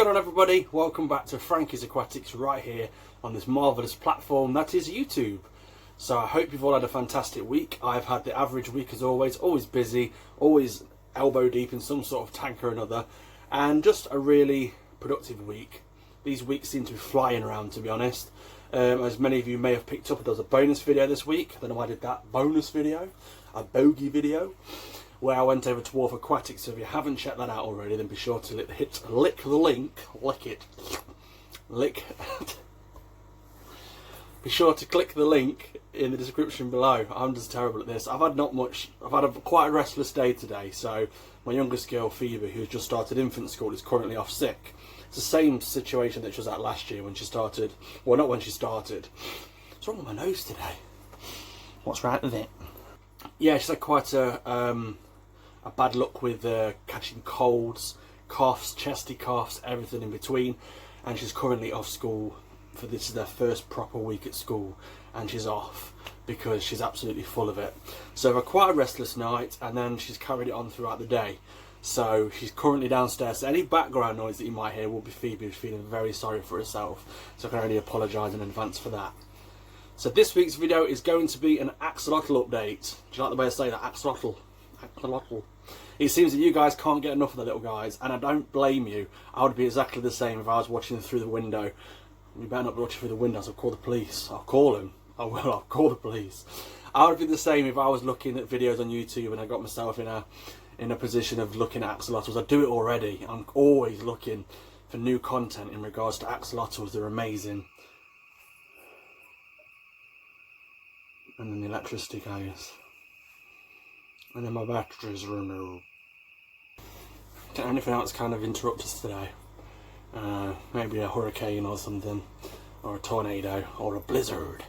going on, everybody? Welcome back to Frankie's Aquatics right here on this marvellous platform that is YouTube. So I hope you've all had a fantastic week. I've had the average week as always busy, always elbow deep in some sort of tank or another, and just a really productive week. These weeks seem to be flying around, to be honest. As many of you may have picked up, there was a bonus video this week. I don't know why I did that. Bonus video? A bogey video? Where I went over to Wharf Aquatics. So if you haven't checked that out already, then be sure to lick the link. Be sure to click the link in the description below. I'm just terrible at this. I've had quite a restless day today. So my youngest girl, Phoebe, who's just started infant school, is currently off sick. It's the same situation that she was at last year when she started. Well, not when she started. What's wrong with my nose today? What's right with it? Yeah, she's had quite a bad luck with catching colds, coughs, chesty coughs, everything in between, and she's currently off school. For this is their first proper week at school, and she's off because she's absolutely full of it. So I've had quite a restless night, and then she's carried it on throughout the day. So she's currently downstairs, so any background noise that you might hear will be Phoebe who's feeling very sorry for herself, so I can only apologise in advance for that. So this week's video is going to be an axolotl update. Do you like the way I say that? Axolotl. Axolotl. It seems that you guys can't get enough of the little guys, and I don't blame you. I would be exactly the same if I was watching them through the window. You better not be watching through the windows. I'll call the police. I'll call them. I will. I'll call the police. I would be the same if I was looking at videos on YouTube and I got myself in a position of looking at axolotls. I do it already. I'm always looking for new content in regards to axolotls. They're amazing. And then the electricity goes. And then my batteries removed. Anything else kind of interrupt us today? Maybe a hurricane or something, or a tornado, or a blizzard.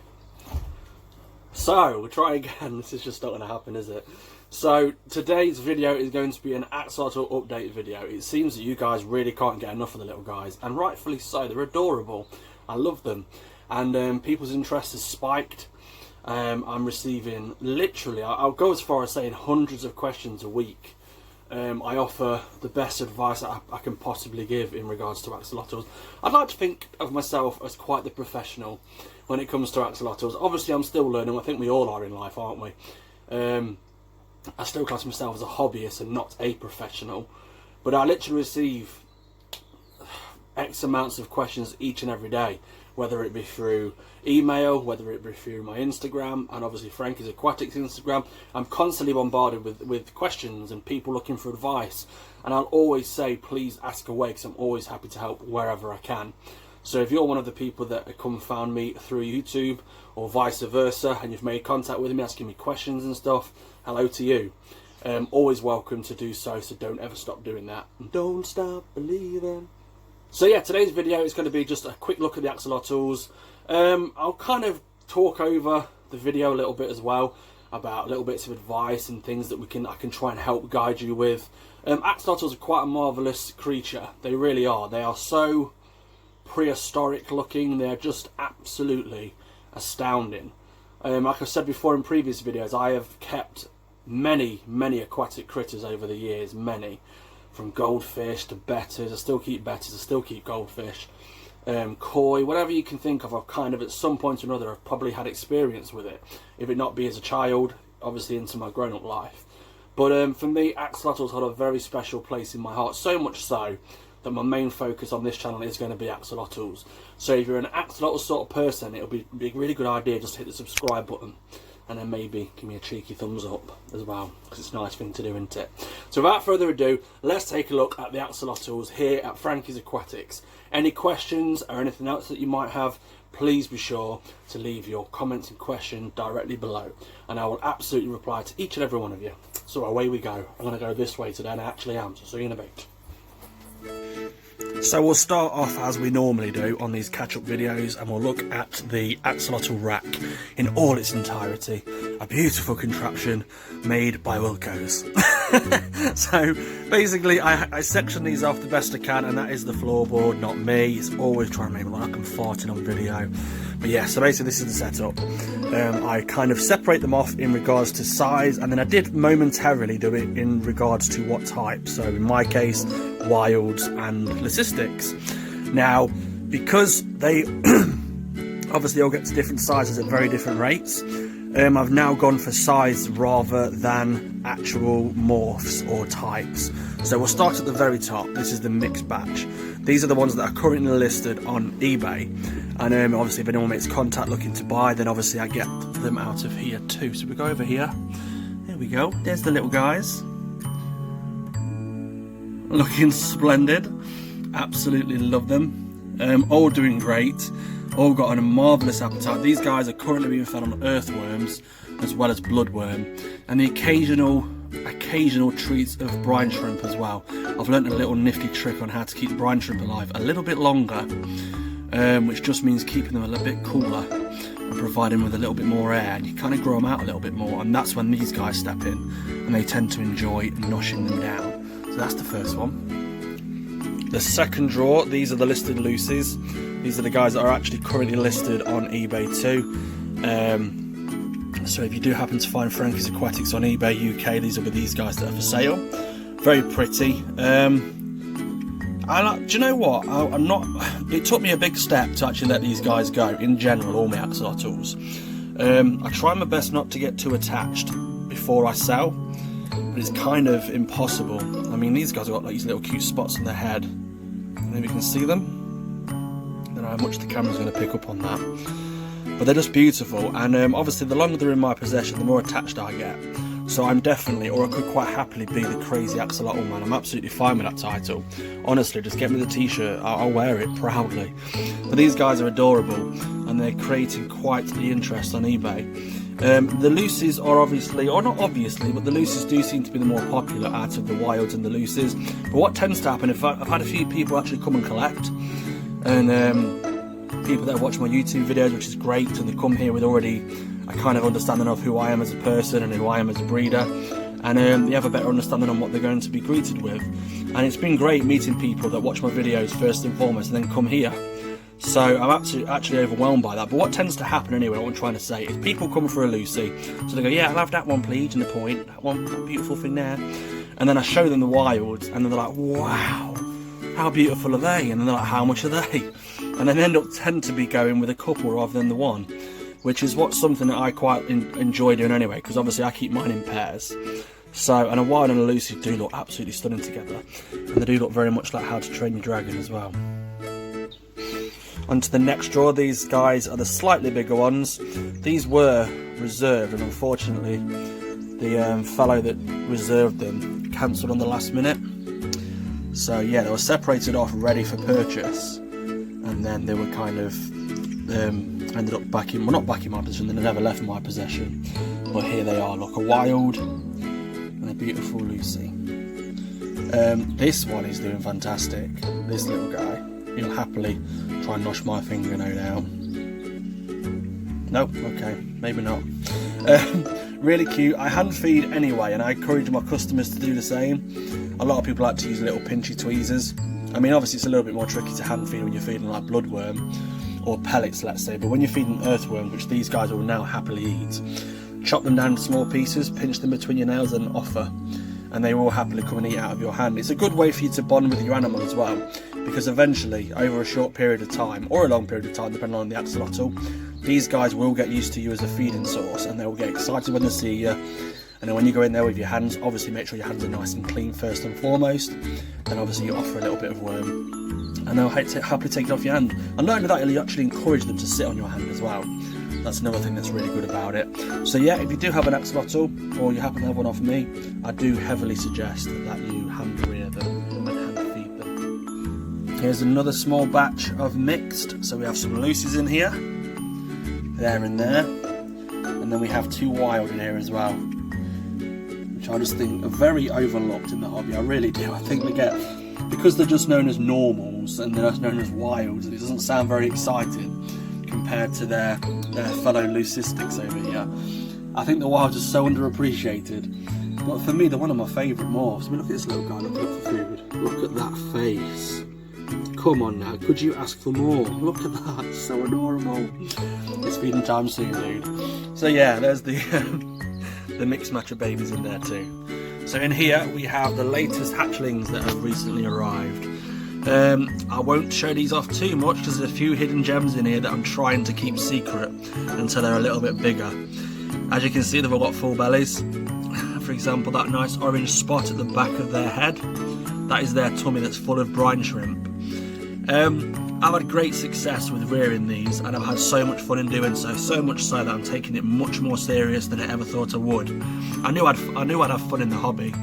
So we'll try again. This is just not going to happen, is it? So today's video is going to be an axolotl update video. It seems that you guys really can't get enough of the little guys, and rightfully so. They're adorable. I love them, and people's interest has spiked. I'm receiving literally, I'll go as far as saying hundreds of questions a week. I offer the best advice that I can possibly give in regards to axolotls. I'd like to think of myself as quite the professional when it comes to axolotls. Obviously I'm still learning. I think we all are in life, aren't we? I still class myself as a hobbyist and not a professional, but I literally receive X amounts of questions each and every day, whether it be through email, whether it be through my Instagram, and obviously Frankie's Aquatics Instagram. I'm constantly bombarded with questions and people looking for advice, and I'll always say please ask away, because I'm always happy to help wherever I can. So if you're one of the people that come found me through YouTube or vice versa, and you've made contact with me asking me questions and stuff, hello to you. Always welcome to do so, so don't ever stop doing that. Don't stop believing. So yeah, today's video is going to be just a quick look at the axolotls. I'll kind of talk over the video a little bit as well about little bits of advice and things that I can try and help guide you with. Axolotls are quite a marvellous creature. They really are. They are so prehistoric looking. They're just absolutely astounding. Like I've said before in previous videos, I have kept many aquatic critters over the years, many. From goldfish to betters. I still keep betters, I still keep goldfish, koi, whatever you can think of. I've kind of at some point or another I've probably had experience with it, if it not be as a child, obviously into my grown-up life. But for me, axolotls hold a very special place in my heart, so much so that my main focus on this channel is going to be axolotls. So if you're an axolotl sort of person, it'll be a really good idea just to hit the subscribe button, and then maybe give me a cheeky thumbs up as well, because it's a nice thing to do, isn't it? So without further ado, let's take a look at the axolotls here at Frankie's Aquatics. Any questions or anything else that you might have, please be sure to leave your comments and questions directly below, and I will absolutely reply to each and every one of you. So away we go. I'm going to go this way today, and I actually am, so see you in a bit. So we'll start off as we normally do on these catch-up videos, and we'll look at the axolotl rack in all its entirety. A beautiful contraption made by Wilco's. So basically I section these off the best I can, and that is the floorboard, not me. It's always trying to make it look like I'm farting on video. But yeah, so basically this is the setup. I kind of separate them off in regards to size, and then I did momentarily do it in regards to what type. So in my case, wilds and leucistics. Now, because they obviously all get to different sizes at very different rates, I've now gone for size rather than actual morphs or types. So we'll start at the very top. This is the mixed batch. These are the ones that are currently listed on eBay, and obviously if anyone makes contact looking to buy, then obviously I get them out of here too. So we go over here. There we go. There's the little guys. Looking splendid. Absolutely love them. All doing great. All got a marvellous appetite. These guys are currently being fed on earthworms as well as bloodworm, and the occasional treats of brine shrimp as well. I've learnt a little nifty trick on how to keep brine shrimp alive a little bit longer, which just means keeping them a little bit cooler and providing them with a little bit more air, and you kind of grow them out a little bit more, and that's when these guys step in and they tend to enjoy noshing them down. So that's the first one. The second drawer, these are the listed Lucies. These are the guys that are actually currently listed on eBay too. So if you do happen to find Frankie's Aquatics on eBay UK, these will be these guys that are for sale. Very pretty. Do you know what? I'm not. It took me a big step to actually let these guys go. In general, all my axolotls. I try my best not to get too attached before I sell, but it's kind of impossible. I mean, these guys have got like these little cute spots on their head. Maybe you can see them. I don't know how much the camera's going to pick up on that, but they're just beautiful, and obviously the longer they're in my possession, the more attached I get. So I'm definitely, or I could quite happily be the crazy axolotl man. I'm absolutely fine with that title. Honestly, just get me the t-shirt, I'll wear it proudly. But these guys are adorable, and they're creating quite the interest on eBay. The Lucies are obviously, or not obviously, but the Lucies do seem to be the more popular out of the wilds and the Lucies. But what tends to happen, I've had a few people actually come and collect, and people that watch my YouTube videos, which is great, and they come here with already a kind of understanding of who I am as a person and who I am as a breeder, and they have a better understanding on what they're going to be greeted with. And it's been great meeting people that watch my videos first and foremost and then come here. So I'm actually overwhelmed by that. But what tends to happen anyway, what I'm trying to say, is people come for a Lucy, so they go, yeah, I'll have that one please, and the point, that one, that beautiful thing there. And then I show them the wilds, and then they're like, wow, how beautiful are they? And then they're like, how much are they? And then they tend to be going with a couple rather than the one, which is something that I quite enjoy doing anyway, because obviously I keep mine in pairs. So, and a wild and a Lucy do look absolutely stunning together, and they do look very much like How to Train Your Dragon as well. Onto the next drawer. These guys are the slightly bigger ones. These were reserved, and unfortunately the fellow that reserved them cancelled on the last minute. So yeah, they were separated off ready for purchase, and then they were kind of ended up back in, well, not back in my possession, they never left my possession, but here they are. Look, a wild and a beautiful Lucy. This one is doing fantastic. This little guy, he'll happily try and nosh my finger, no doubt. Nope, okay, maybe not. Really cute. I hand feed anyway, and I encourage my customers to do the same. A lot of people like to use little pinchy tweezers. I mean, obviously it's a little bit more tricky to hand feed when you're feeding like bloodworm or pellets, let's say, but when you're feeding earthworms, which these guys will now happily eat, chop them down into small pieces, pinch them between your nails and offer, and they will happily come and eat out of your hand. It's a good way for you to bond with your animal as well, because eventually, over a short period of time, or a long period of time, depending on the axolotl, these guys will get used to you as a feeding source, and they will get excited when they see you. And then when you go in there with your hands, obviously make sure your hands are nice and clean first and foremost. Then obviously you offer a little bit of worm, and they'll happily take it off your hand. And not only that, you'll actually encourage them to sit on your hand as well. That's another thing that's really good about it. So yeah, if you do have an axolotl, or you happen to have one off me, I do heavily suggest that you hand rear them and hand feed them. Here's another small batch of mixed. So we have some Lucies in here, there and there, and then we have 2 wild in here as well, which I just think are very overlooked in the hobby. I really do. I think they get, because they're just known as normals and they're just known as wilds, and it doesn't sound very exciting compared to their fellow leucistics over here. I think the wilds are so underappreciated, But for me, they're one of my favourite morphs. I mean, look at this little guy looking up for food. Look at that face. Come on now, could you ask for more? Look at that, it's so adorable. It's feeding time soon, dude. So yeah, there's the the mixed match of babies in there too. So in here we have the latest hatchlings that have recently arrived. I won't show these off too much because there's a few hidden gems in here that I'm trying to keep secret until they're a little bit bigger. As you can see, they've all got full bellies. For example, that nice orange spot at the back of their head, that is their tummy that's full of brine shrimp. I've had great success with rearing these, and I've had so much fun in doing so. So much so that I'm taking it much more serious than I ever thought I would. I knew I'd have fun in the hobby,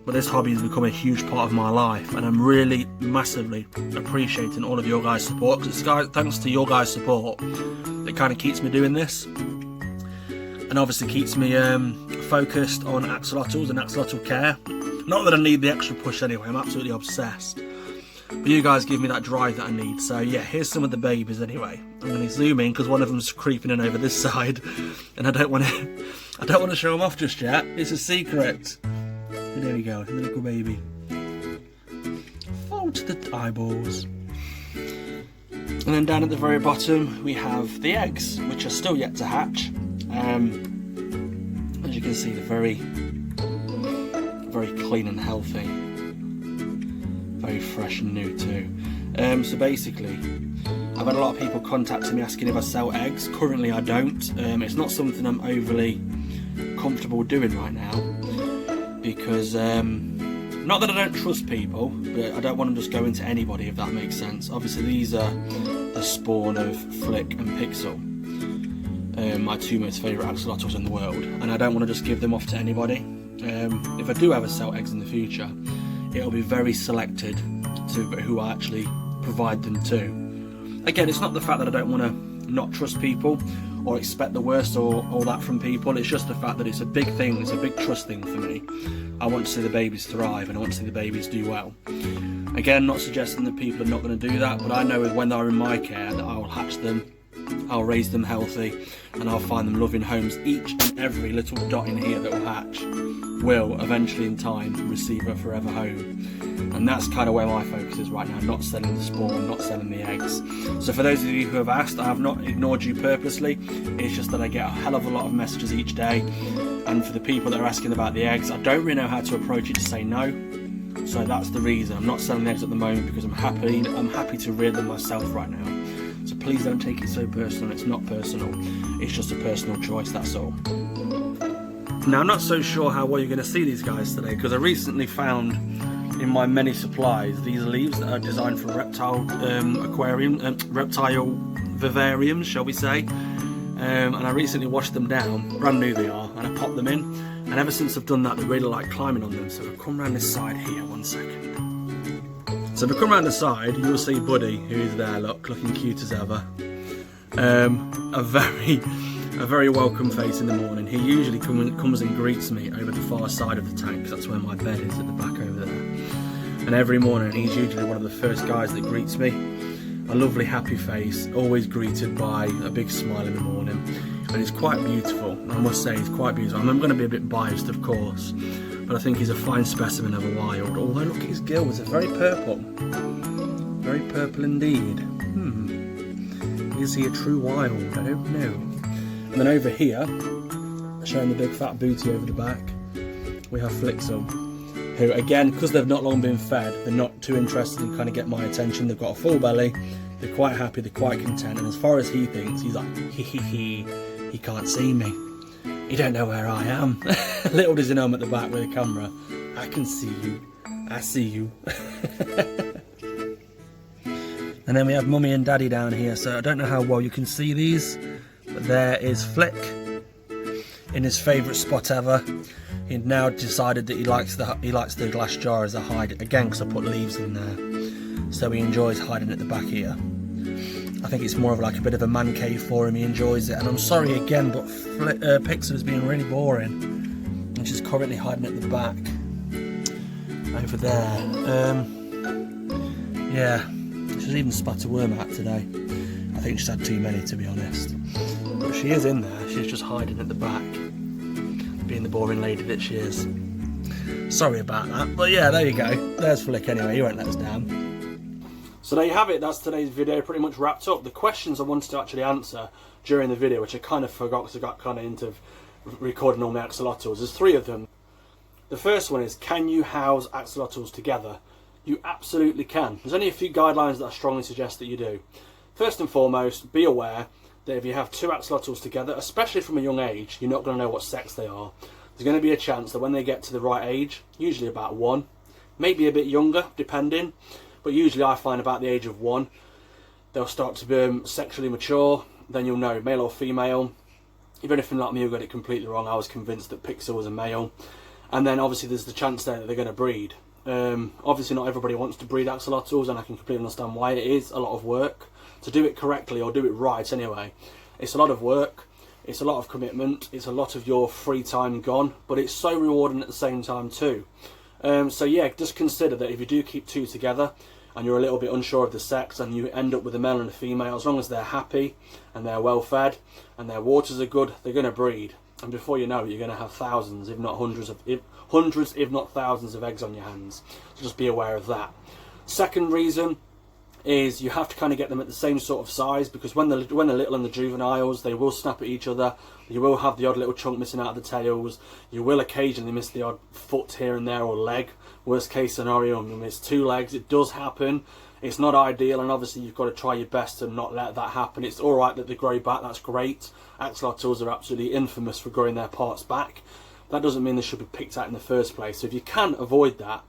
but this hobby has become a huge part of my life, and I'm really massively appreciating all of your guys' support. Because thanks to your guys' support, it kind of keeps me doing this, and obviously keeps me focused on axolotls and axolotl care. Not that I need the extra push anyway. I'm absolutely obsessed. But you guys give me that drive that I need. So yeah, here's some of the babies anyway. I'm going to zoom in because one of them's creeping in over this side, and I don't want to show them off just yet. It's a secret. And there we go, the little baby. Fold to the eyeballs. And then down at the very bottom we have the eggs, which are still yet to hatch. As you can see, they're very clean and healthy. Very fresh and new too. So basically, I've had a lot of people contacting me asking if I sell eggs. Currently I don't. It's not something I'm overly comfortable doing right now, because not that I don't trust people, but I don't want them just going to anybody, if that makes sense. Obviously these are the spawn of Flick and Pixel, my two most favourite axolotls in the world, and I don't want to just give them off to anybody. If I do ever sell eggs in the future, it'll be very selected to who I actually provide them to. Again, it's not the fact that I don't want to not trust people or expect the worst or all that from people. It's just the fact that it's a big thing, it's a big trust thing for me. I want to see the babies thrive, and I want to see the babies do well. Again, not suggesting that people are not going to do that, but I know when they're in my care that I will hatch them, I'll raise them healthy, and I'll find them loving homes. Each and every little dot in here that will hatch will eventually in time receive a forever home. And that's kind of where my focus is right now, not selling the spawn, not selling the eggs. So for those of you who have asked, I have not ignored you purposely. It's just that I get a hell of a lot of messages each day, and for the people that are asking about the eggs, I don't really know how to approach it to say no. So that's the reason I'm not selling the eggs at the moment, because I'm happy to rear them myself right now. So please don't take it so personal. It's not personal, it's just a personal choice, that's all. Now I'm not so sure how well you're going to see these guys today, because I recently found in my many supplies these leaves that are designed for reptile reptile vivariums, shall we say. And I recently washed them down, brand new they are, and I popped them in, and ever since I've done that they really like climbing on them. So if I come around this side here, one second. So if I come around the side, you'll see Buddy, who is there, looking cute as ever. A very welcome face in the morning. He usually comes and greets me over the far side of the tank, because that's where my bed is, at the back over there. And every morning he's usually one of the first guys that greets me. A lovely happy face, always greeted by a big smile in the morning. And he's quite beautiful, I must say, he's quite beautiful. I'm going to be a bit biased, of course, but I think he's a fine specimen of a wild. Although look at his gills, they're very purple. Very purple indeed. Is he a true wild? I don't know. And then over here, showing the big fat booty over the back, we have Flixel, who again, because they've not long been fed, they're not too interested in kind of get my attention. They've got a full belly, they're quite happy, they're quite content, and as far as he thinks, he's like, he can't see me. He don't know where I am. Little does he know I'm at the back with a camera. I can see you. I see you. And then we have Mummy and Daddy down here, so I don't know how well you can see these, but there is Flick in his favourite spot ever. He'd now decided that he likes the glass jar as a hide, again because I put leaves in there, so he enjoys hiding at the back here. I think it's more of like a bit of a man cave for him. He enjoys it, and I'm sorry again, but Pixel is being really boring, and she's currently hiding at the back over there. Yeah, she's even spat a worm out today. I think she's had too many, to be honest, but she is in there. She's just hiding at the back, being being the boring lady that she is. Sorry about that, but yeah, there you go. There's Flick anyway, he won't let us down. So there you have it, that's today's video pretty much wrapped up. The questions I wanted to actually answer during the video, which I kind of forgot because I got kind of into recording all my axolotls, there's 3 of them. The first one is, can you house axolotls together? You absolutely can. There's only a few guidelines that I strongly suggest that you do. First and foremost, be aware that if you have 2 axolotls together, especially from a young age, you're not going to know what sex they are. There's going to be a chance that when they get to the right age, usually about 1, maybe a bit younger, depending, but usually I find about the age of 1, they'll start to be sexually mature. Then you'll know male or female. If you're anything like me who got it completely wrong, I was convinced that Pixel was a male. And then obviously there's the chance there that they're going to breed. Obviously not everybody wants to breed axolotls, and I can completely understand why. It is a lot of work to do it correctly, or do it right anyway. It's a lot of work. It's a lot of commitment, it's a lot of your free time gone, but it's so rewarding at the same time too. So yeah, just consider that if you do keep 2 together and you're a little bit unsure of the sex and you end up with a male and a female, as long as they're happy and they're well fed and their waters are good, they're going to breed. And before you know it, you're going to have thousands, if not hundreds, if not thousands of eggs on your hands. So just be aware of that. Second reason is you have to kind of get them at the same sort of size, because when they're little and the juveniles, they will snap at each other. You will have the odd little chunk missing out of the tails. You will occasionally miss the odd foot here and there, or leg. Worst case scenario, you miss 2 legs. It does happen. It's not ideal, and obviously you've got to try your best to not let that happen. It's alright that they grow back, that's great. Axolotls are absolutely infamous for growing their parts back. That doesn't mean they should be picked at in the first place. So if you can avoid that,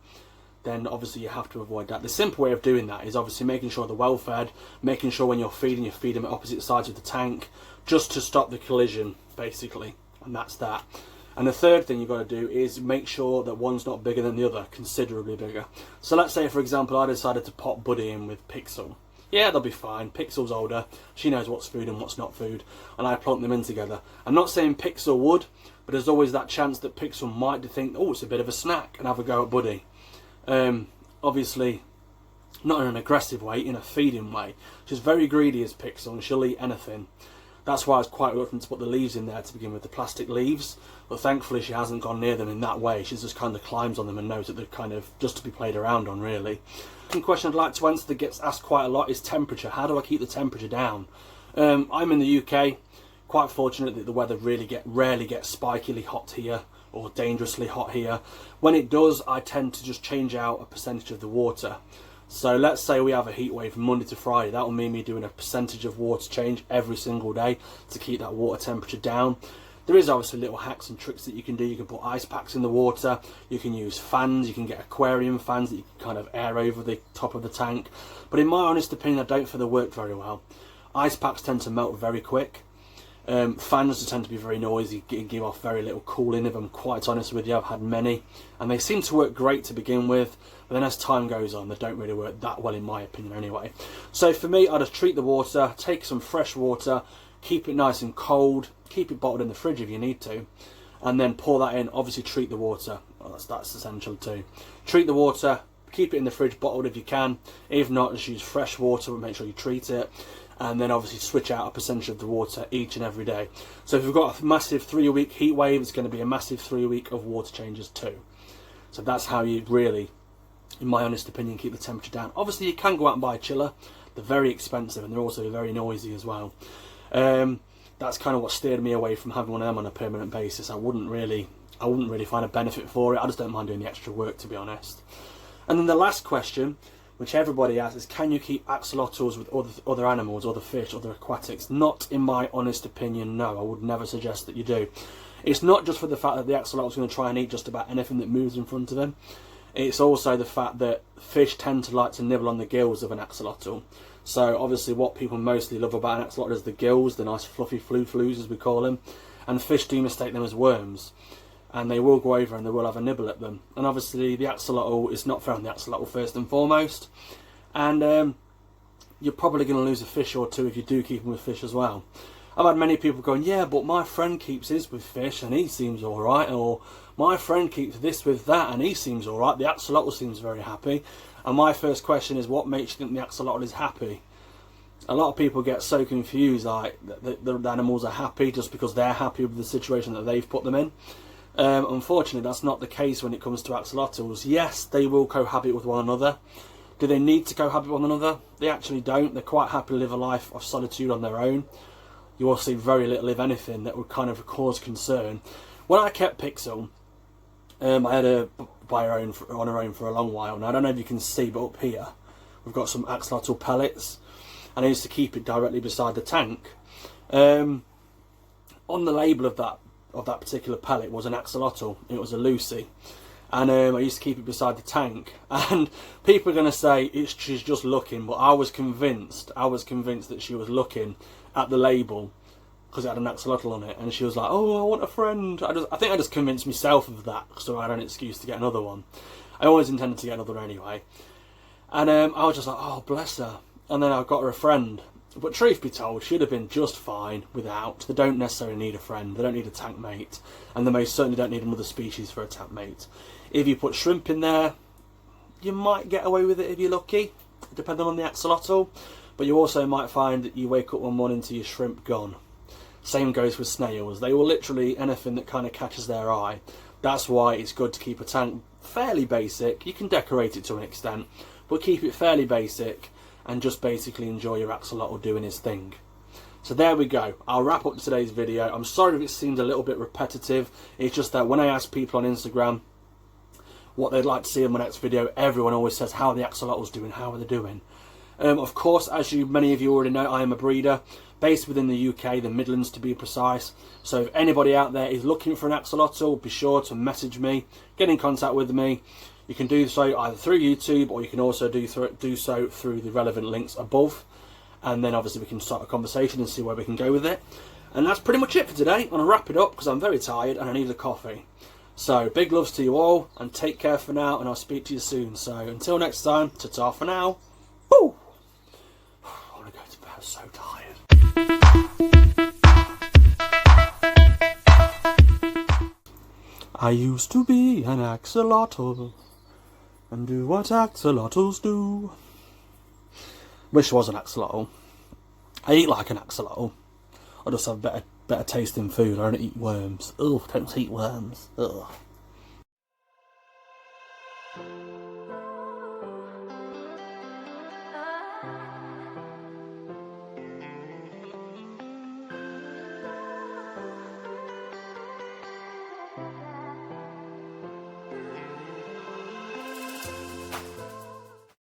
then obviously you have to avoid that. The simple way of doing that is obviously making sure they're well fed, making sure when you're feeding, you feed them at opposite sides of the tank, just to stop the collision, basically. And that's that. And the third thing you've got to do is make sure that one's not bigger than the other, considerably bigger. So let's say, for example, I decided to pop Buddy in with Pixel. Yeah, they'll be fine. Pixel's older. She knows what's food and what's not food. And I plonk them in together. I'm not saying Pixel would, but there's always that chance that Pixel might think, oh, it's a bit of a snack, and have a go at Buddy. Obviously not in an aggressive way, in a feeding way. She's very greedy as Pixel, and she'll eat anything. That's why I was quite reluctant to put the leaves in there to begin with, the plastic leaves, but thankfully she hasn't gone near them in that way. She just kind of climbs on them and knows that they're kind of just to be played around on, really. One question I'd like to answer that gets asked quite a lot is temperature. How do I keep the temperature down? I'm in the UK, quite fortunate that the weather rarely gets spikily hot here, or dangerously hot here. When it does, I tend to just change out a percentage of the water. So let's say we have a heat wave from Monday to Friday. That will mean me doing a percentage of water change every single day to keep that water temperature down. There is obviously little hacks and tricks that you can do. You can put ice packs in the water, you can use fans, you can get aquarium fans that you can kind of air over the top of the tank. But in my honest opinion, I don't feel they work very well. Ice packs tend to melt very quick. Fans tend to be very noisy, give off very little cooling, if I'm quite honest with you. I've had many, and they seem to work great to begin with, but then as time goes on, they don't really work that well in my opinion anyway. So for me, I just treat the water, take some fresh water, keep it nice and cold, keep it bottled in the fridge if you need to, and then pour that in. Obviously treat the water, well, that's essential too. Treat the water, keep it in the fridge bottled if you can. If not, just use fresh water, but make sure you treat it. And then obviously switch out a percentage of the water each and every day. So if you've got a massive 3-week heat wave, it's going to be a massive 3-week of water changes too. So that's how you really, in my honest opinion, keep the temperature down. Obviously you can go out and buy a chiller. They're very expensive and they're also very noisy as well. That's kind of what steered me away from having one of them on a permanent basis. I wouldn't really find a benefit for it. I just don't mind doing the extra work, to be honest. And then the last question, which everybody asks, is can you keep axolotls with other animals, other fish, other aquatics? Not in my honest opinion, no. I would never suggest that you do. It's not just for the fact that the axolotl is going to try and eat just about anything that moves in front of him. It's also the fact that fish tend to like to nibble on the gills of an axolotl. So obviously what people mostly love about an axolotl is the gills, the nice fluffy flu-flus as we call them. And fish do mistake them as worms. And they will go over and they will have a nibble at them. And obviously the axolotl is not fair on the axolotl first and foremost. And you're probably going to lose a fish or two if you do keep them with fish as well. I've had many people going, yeah, but my friend keeps his with fish and he seems alright. Or my friend keeps this with that and he seems alright. The axolotl seems very happy. And my first question is, what makes you think the axolotl is happy? A lot of people get so confused, like the animals are happy just because they're happy with the situation that they've put them in. Unfortunately, that's not the case when it comes to axolotls. Yes, they will cohabit with one another. Do they need to cohabit with one another? They actually don't. They're quite happy to live a life of solitude on their own. You will see very little, if anything, that would kind of cause concern. When I kept Pixel, I had her on her own for a long while. Now, I don't know if you can see, but up here, we've got some axolotl pellets. And I used to keep it directly beside the tank. On the label of that particular pellet was an axolotl. It was a Lucy. And I used to keep it beside the tank. And people are going to say she's just looking, but I was convinced that she was looking at the label because it had an axolotl on it, and she was like, "Oh, I want a friend." I think I just convinced myself of that, so I had an excuse to get another one. I always intended to get another one anyway, and I was just like, "Oh, bless her." And then I got her a friend, but truth be told, she'd have been just fine without. They don't necessarily need a friend. They don't need a tank mate, and they most certainly don't need another species for a tank mate. If you put shrimp in there, you might get away with it if you're lucky, depending on the axolotl. But you also might find that you wake up one morning to your shrimp gone. Same goes with snails. They will literally, anything that kind of catches their eye. That's why it's good to keep a tank fairly basic. You can decorate it to an extent, but keep it fairly basic and just basically enjoy your axolotl doing his thing. So there we go. I'll wrap up today's video. I'm sorry if it seemed a little bit repetitive. It's just that when I ask people on Instagram what they'd like to see in my next video, everyone always says, how are the axolotls doing? How are they doing? Of course, as many of you already know, I am a breeder based within the UK, the Midlands to be precise. So if anybody out there is looking for an axolotl, be sure to message me, get in contact with me. You can do so either through YouTube, or you can also do so through the relevant links above. And then obviously we can start a conversation and see where we can go with it. And that's pretty much it for today. I'm going to wrap it up because I'm very tired and I need a coffee. So big loves to you all, and take care for now, and I'll speak to you soon. So until next time, ta-ta for now. Woo! I want to go to bed, I'm so tired. I used to be an axolotl and do what axolotls do. Wish I was an axolotl. I eat like an axolotl. I just have better tasting food. I don't eat worms. Ugh, don't eat worms. Ugh.